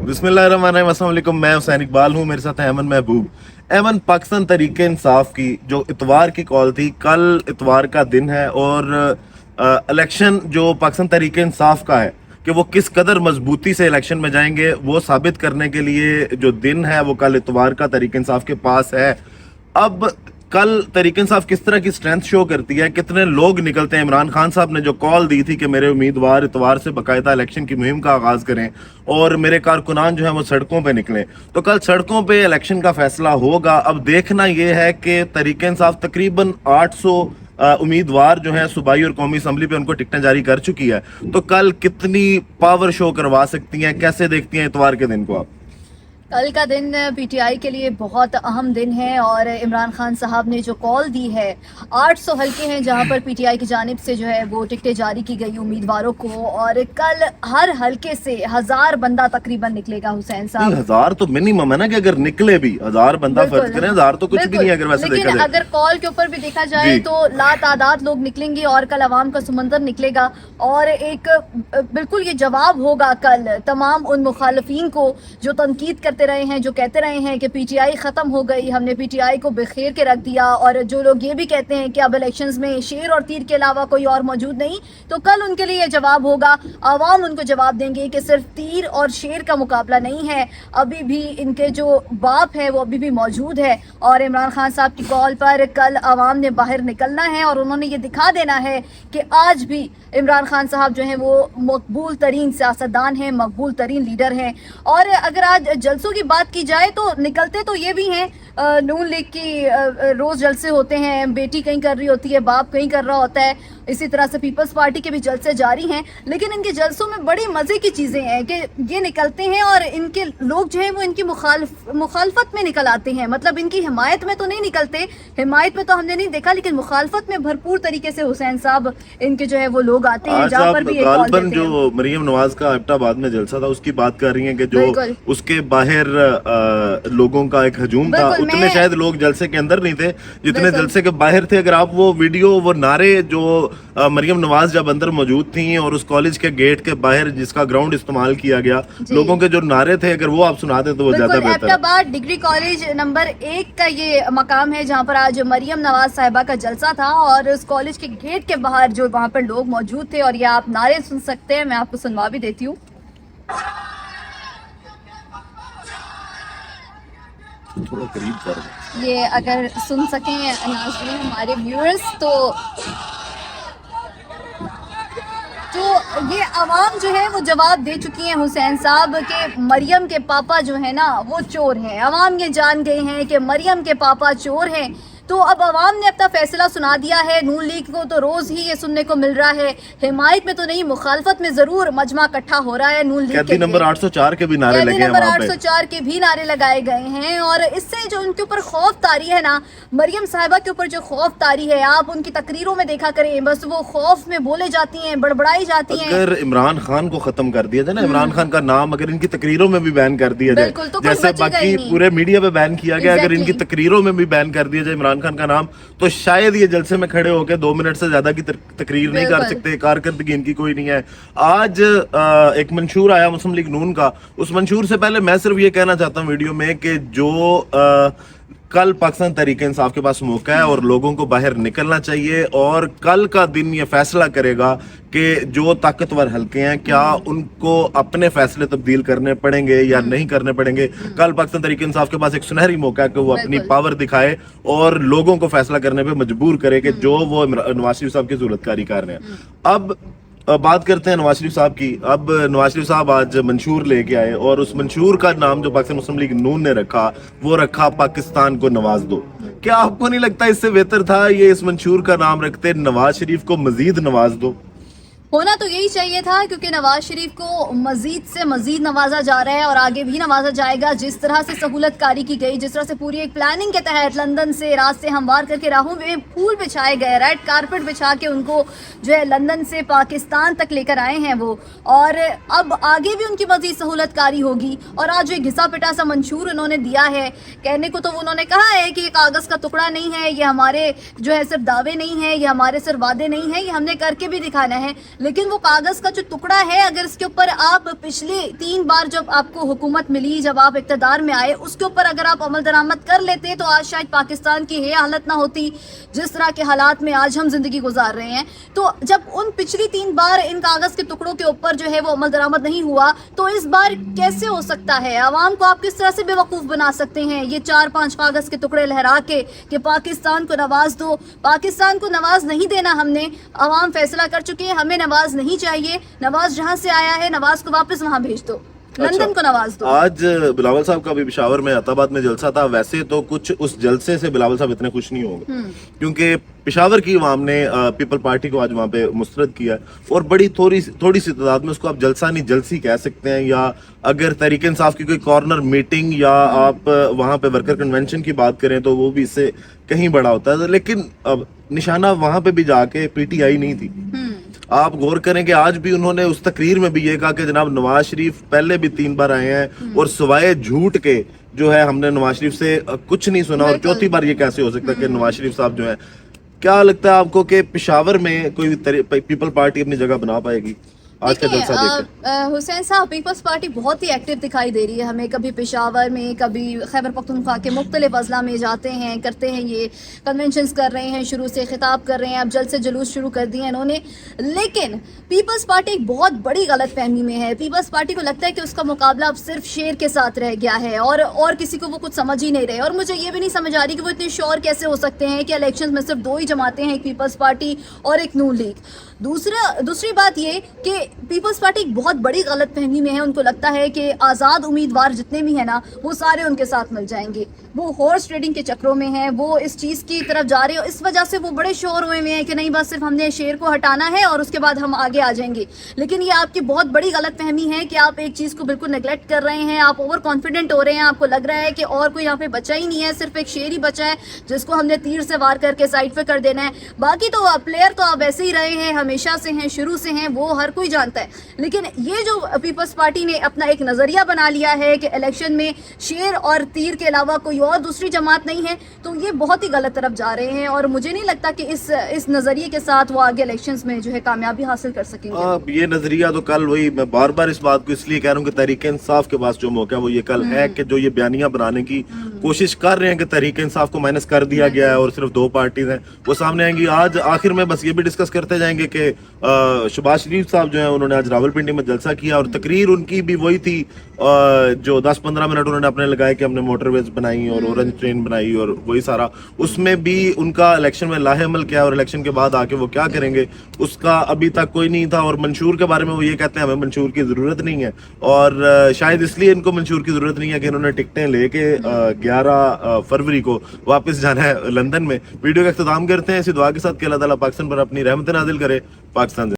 बिस्मिल्लाहिर्रहमानिर्रहीम, अस्सलाम वालेकुम। मैं हुसैन इकबाल हूँ, मेरे साथ है अमन महबूब। अमन, पाकिस्तान तहरीक इंसाफ की जो इतवार की कॉल थी, कल इतवार का दिन है और इलेक्शन जो पाकिस्तान तहरीक इंसाफ का है कि वो किस कदर मजबूती से इलेक्शन में जाएंगे, वो साबित करने के लिए जो दिन है वो कल इतवार का तहरीक इंसाफ के पास है। अब कल तहरीक इंसाफ किस तरह की स्ट्रेंथ शो करती है, कितने लोग निकलते हैं। इमरान खान साहब ने जो कॉल दी थी कि मेरे उम्मीदवार इतवार से बाकायदा इलेक्शन की मुहिम का आगाज करें और मेरे कारकुनान जो है वो सड़कों पे निकलें, तो कल सड़कों पे इलेक्शन का फैसला होगा। अब देखना यह है कि तहरीक इंसाफ तकरीबन 800 उम्मीदवार जो हैं सूबाई और कौमी असम्बली पे उनको टिकटें जारी कर चुकी है, तो कल कितनी पावर शो करवा सकती हैं, कैसे देखती हैं इतवार के दिन को आप? कल का दिन पीटीआई के लिए बहुत अहम दिन है और इमरान खान साहब ने जो कॉल दी है, 800 हलके हैं जहां पर पीटीआई की जानिब से जो है वो टिकटें जारी की गई उम्मीदवारों को, और कल हर हलके से 1000 बंदा तकरीबन निकलेगा। हुसैन साहब, 1000 तो मिनिमम है ना, कि अगर निकले भी 1000 बंदा फर्ज करें, 1000 तो कुछ भी नहीं है अगर वैसे देखा जाए। अगर कॉल के ऊपर भी देखा जाए तो लातादाद लोग निकलेंगे और कल अवाम का समंदर निकलेगा और एक बिल्कुल ये जवाब होगा कल तमाम उन मुखालफीन को जो तनकीद करते रहे हैं, जो कहते रहे हैं कि पीटीआई खत्म हो गई, हमने पीटीआई को बेखेर के रख दिया, और जो लोग ये भी कहते हैं कि अब इलेक्शंस में शेर और तीर के अलावा कोई और मौजूद नहीं। तो कल उनके लिए जवाब होगा, आवाम उनको जवाब देंगे कि सिर्फ तीर और शेर का मुकाबला नहीं है, अभी भी इनके जो बाप है वो अभी भी मौजूद है। और इमरान खान साहब की कॉल पर कल आवाम ने बाहर निकलना है और उन्होंने ये दिखा देना है कि आज भी इमरान खान साहब जो हैं वो मकबूल तरीन सियासतदान हैं, मकबूल तरीन लीडर हैं। और अगर आज जलसों की बात की जाए तो निकलते तो ये भी हैं, नून लीग की रोज़ जलसे होते हैं, बेटी कहीं कर रही होती है, बाप कहीं कर रहा होता है, इसी तरह से पीपल्स पार्टी के भी जलसे जारी हैं। लेकिन इनके जलसों में बड़ी मज़े की चीज़ें हैं कि ये निकलते हैं और इनके लोग जो हैं वो इनकी मुखालफत में निकल आते हैं। मतलब इनकी हिमायत में तो नहीं निकलते, हिमायत में तो हमने नहीं देखा, लेकिन मुखालफत में भरपूर तरीके से हुसैन साहब इनके जो है वो लोग आते हैं जहाँ पर भी एक कॉल देते हैं। जो मरियम नवाज का एबटाबाद में जलसा था उसकी बात कर रही हैं कि जो उसके बाहर लोगों का एक हजूम था, उतने शायद लोग जलसे के अंदर नहीं थे जितने जलसे के बाहर थे। अगर आप वो वीडियो, वो नारे जो मरियम नवाज जब अंदर मौजूद थी और उस कॉलेज के गेट के बाहर जिसका ग्राउंड इस्तेमाल किया गया, लोगों के जो नारे थे, अगर वो आप सुना दें तो वो ज्यादा बेहतर। एबटाबाद डिग्री कॉलेज नंबर 1 का ये मकाम है जहाँ पर आज मरियम नवाज साहिबा का जलसा था, और उस कॉलेज के गेट के बाहर जो वहाँ पर लोग मौजूद थे, और ये आप नारे सुन सकते हैं, मैं आपको सुनवा भी देती हूँ। थोड़ा करीब कर ये अगर सुन सकें नाज़रीन हमारे व्यूअर्स, तो ये आवाम जो है वो जवाब दे चुकी हैं हुसैन साहब के मरियम के पापा जो है ना वो चोर हैं। आवाम ये जान गए हैं कि मरियम के पापा चोर हैं। तो अब आवाम ने अपना फैसला सुना दिया है। नून लीग को तो रोज ही ये सुनने को मिल रहा है, हिमायत में तो नहीं, मुखालफत में जरूर मजमा इकट्ठा हो रहा है। नून लीग के नंबर 804 के भी नारे लगे हैं, नंबर 804 के भी नारे लगाए गए हैं, और इससे जो उनके ऊपर खौफ तारी है ना, मरियम साहिबा के ऊपर जो खौफ तारी है, आप उनकी तकरीरों में देखा करें, बस वो खौफ में बोले जाती हैं, बड़बड़ाई जाती हैं। अगर इमरान खान को खत्म कर दिया जाए ना, इमरान खान का नाम अगर इनकी तकरीरों में भी बैन कर दिया जाए, तो जैसे बाकी पूरे मीडिया पे बैन किया गया, अगर इनकी तकरीरों में भी बैन कर दिया जाए इमरान खान का नाम, तो शायद ये जलसे में खड़े होकर 2 मिनट से ज्यादा की तकरीर नहीं कर सकते। कारकर्दगी इनकी कोई नहीं है। आज एक मंशूर आया मुस्लिम लीग नून का, उस मंशूर से पहले मैं सिर्फ ये कहना चाहता हूँ वीडियो में कि जो कल पाकिस्तान तहरीक इंसाफ के पास मौका है और लोगों को बाहर निकलना चाहिए, और कल का दिन ये फैसला करेगा कि जो ताकतवर हलके हैं क्या उनको अपने फैसले तब्दील करने पड़ेंगे या नहीं करने पड़ेंगे। कल पाकिस्तान तहरीक इंसाफ के पास एक सुनहरी मौका है कि वो अपनी पावर दिखाए और लोगों को फैसला करने पे मजबूर करे कि जो वो नवाज शरीफ साहब की जरूरतकारी कर रहे हैं। अब बात करते हैं नवाज शरीफ साहब की। अब नवाज शरीफ साहब आज मंशूर लेके आए और उस मंशूर का नाम जो पाकिस्तान मुस्लिम लीग नून ने रखा, वो रखा पाकिस्तान को नवाज दो। क्या आपको नहीं लगता इससे बेहतर था ये इस मंशूर का नाम रखते नवाज शरीफ को मजीद नवाज दो? होना तो यही चाहिए था, क्योंकि नवाज शरीफ को मजीद से मजीद नवाजा जा रहा है और आगे भी नवाजा जाएगा। जिस तरह से सहूलत कारी की गई, जिस तरह से पूरी एक प्लानिंग के तहत लंदन से रास्ते हमवार करके राहों में फूल बिछाए गए, रेड कारपेट बिछा के उनको जो है लंदन से पाकिस्तान तक लेकर आए हैं वो, और अब आगे भी उनकी मजीद सहूलत कारी होगी। और आज जो घिसा पिटा सा मंशूर उन्होंने दिया है, कहने को तो उन्होंने कहा है कि ये कागज़ का टुकड़ा नहीं है, ये हमारे जो है सिर्फ दावे नहीं है, ये हमारे सिर्फ वादे नहीं है, ये हमने करके भी दिखाना है। लेकिन वो कागज का जो टुकड़ा है, अगर इसके ऊपर आप पिछले 3 बार जब आपको हुकूमत मिली, जब आप इक़्तिदार में आए, उसके ऊपर अगर आप अमल दरामद कर लेते तो आज शायद पाकिस्तान की ये हालत ना होती जिस तरह के हालात में आज हम जिंदगी गुजार रहे हैं। तो जब उन पिछली 3 बार इन कागज के टुकड़ों के ऊपर जो है वो अमल दरामद नहीं हुआ, तो इस बार कैसे हो सकता है? आवाम को आप किस तरह से बेवकूफ बना सकते हैं ये 4-5 कागज के टुकड़े लहरा के कि पाकिस्तान को नवाज दो? पाकिस्तान को नवाज नहीं देना, हमने आवाम फैसला कर चुके हैं, हमें नवाज नहीं चाहिए। नवाज जहां से आया है, नवाज को वापस वहां भेज दो, लंदन को नवाज दो। आज बिलावल साहब का भी पेशावर में अताबाद में जलसा था। वैसे तो कुछ उस जलसे से बिलावल साहब इतने खुश नहीं होंगे, क्योंकि पेशावर की अवाम ने पीपल पार्टी को आज वहां पे मुस्तरद किया है, और बड़ी थोड़ी सी तादाद में। उसको आप जलसा नहीं जलसी कह सकते हैं, या अगर तहरीक इंसाफ की कोई कॉर्नर मीटिंग या आप वहां पे वर्कर कन्वेंशन की बात करें तो वो भी इससे कहीं बड़ा होता है। लेकिन अब निशाना वहां पे भी जाके पीटीआई नहीं थी। आप गौर करें कि आज भी उन्होंने उस तकरीर में भी ये कहा कि जनाब नवाज शरीफ पहले भी 3 बार आए हैं और सिवाय झूठ के जो है हमने नवाज शरीफ से कुछ नहीं सुना, और चौथी बार ये कैसे हो सकता है कि नवाज शरीफ साहब जो है। क्या लगता है आपको कि पेशावर में कोई पीपल पार्टी अपनी जगह बना पाएगी आज का जलसा देखकर? हुसैन साहब, पीपल्स पार्टी बहुत ही एक्टिव दिखाई दे रही है हमें। कभी पेशावर में, कभी खैबर पख्तूनख्वा के मुख्तलिफ अजला में जाते हैं, करते हैं, ये कन्वेंशंस कर रहे हैं, शुरू से खिताब कर रहे हैं, अब जल्द से जुलूस शुरू कर दिए इन्होंने। लेकिन पीपल्स पार्टी एक बहुत बड़ी गलत फहमी में है। पीपल्स पार्टी को लगता है कि उसका मुकाबला अब सिर्फ शेर के साथ रह गया है, और किसी को वो कुछ समझ ही नहीं रहे। और मुझे ये भी नहीं समझ आ रही कि वो इतने श्योर कैसे हो सकते हैं कि इलेक्शन में सिर्फ 2 ही जमातें हैं, एक पीपल्स पार्टी और एक नून लीग। दूसरी बात ये कि पीपल्स पार्टी एक बहुत बड़ी गलत फहमी में है। उनको लगता है कि आज़ाद उम्मीदवार जितने भी हैं ना, वो सारे उनके साथ मिल जाएंगे। वो हॉर्स ट्रेडिंग के चक्रों में हैं, वो इस चीज़ की तरफ जा रहे हैं। इस वजह से वो बड़े श्योर हुए हैं कि नहीं, बस सिर्फ हमने शेर को हटाना है और उसके बाद हम आगे आ जाएंगे। लेकिन ये आपकी बहुत बड़ी गलत फहमी है कि आप एक चीज़ को बिल्कुल नेगलेक्ट कर रहे हैं। आप ओवर कॉन्फिडेंट हो रहे हैं, आपको लग रहा है कि और कोई यहाँ पे बचा ही नहीं है, सिर्फ एक शेर ही बचा है जिसको हमने तीर से वार करके साइड पे कर देना है। बाकी तो प्लेयर तो आप वैसे ही रहे हैं, हमेशा से हैं, शुरू से हैं, वो हर कोई जानता है। लेकिन ये जो पीपल्स पार्टी ने अपना एक नजरिया बना लिया है कि इलेक्शन में शेर और तीर के अलावा कोई और दूसरी जमात नहीं है, तो ये बहुत ही गलत तरफ जा रहे हैं। और मुझे नहीं लगता कि इस नजरिए के साथ वो आगे इलेक्शंस में जो है कामयाबी हासिल कर सकेंगे। ये नजरिया तो कल, वही मैं बार बार इस बात को इसलिए कह रहा हूँ कि तहरीक इंसाफ के पास जो मौका है वो ये कल है कि जो ये बयानियां बनाने की कोशिश कर रहे हैं कि तहरीक इंसाफ को माइनस कर दिया गया है और सिर्फ 2 पार्टीज हैं, वो सामने आएंगी। आज आखिर में बस ये भी डिस्कस करते जाएंगे कि शहबाज शरीफ साहब जो है उन्होंने आज रावलपिंडी में जलसा किया, और तकरीर उनकी भी वही थी जो 10-15 मिनट उन्होंने अपने लगाए कि हमने मोटरवेज बनाई और ऑरेंज ट्रेन बनाई और वही सारा। उसमें भी उनका इलेक्शन में लाहेअमल क्या और इलेक्शन के बाद आके वो क्या करेंगे उसका अभी तक कोई नहीं था। और मंशूर के बारे में वो ये कहते हैं हमें मंशूर की जरूरत नहीं है, और शायद इसलिए इनको मंशूर की जरूरत नहीं है कि इन्होंने टिकटें लेके 11 फरवरी को वापस जाना है लंदन में। वीडियो का इख्तिताम करते हैं इसी दुआ के साथ कि अल्लाह ताला पाकिस्तान पर अपनी रहमत नाजिल करे। पाकिस्तान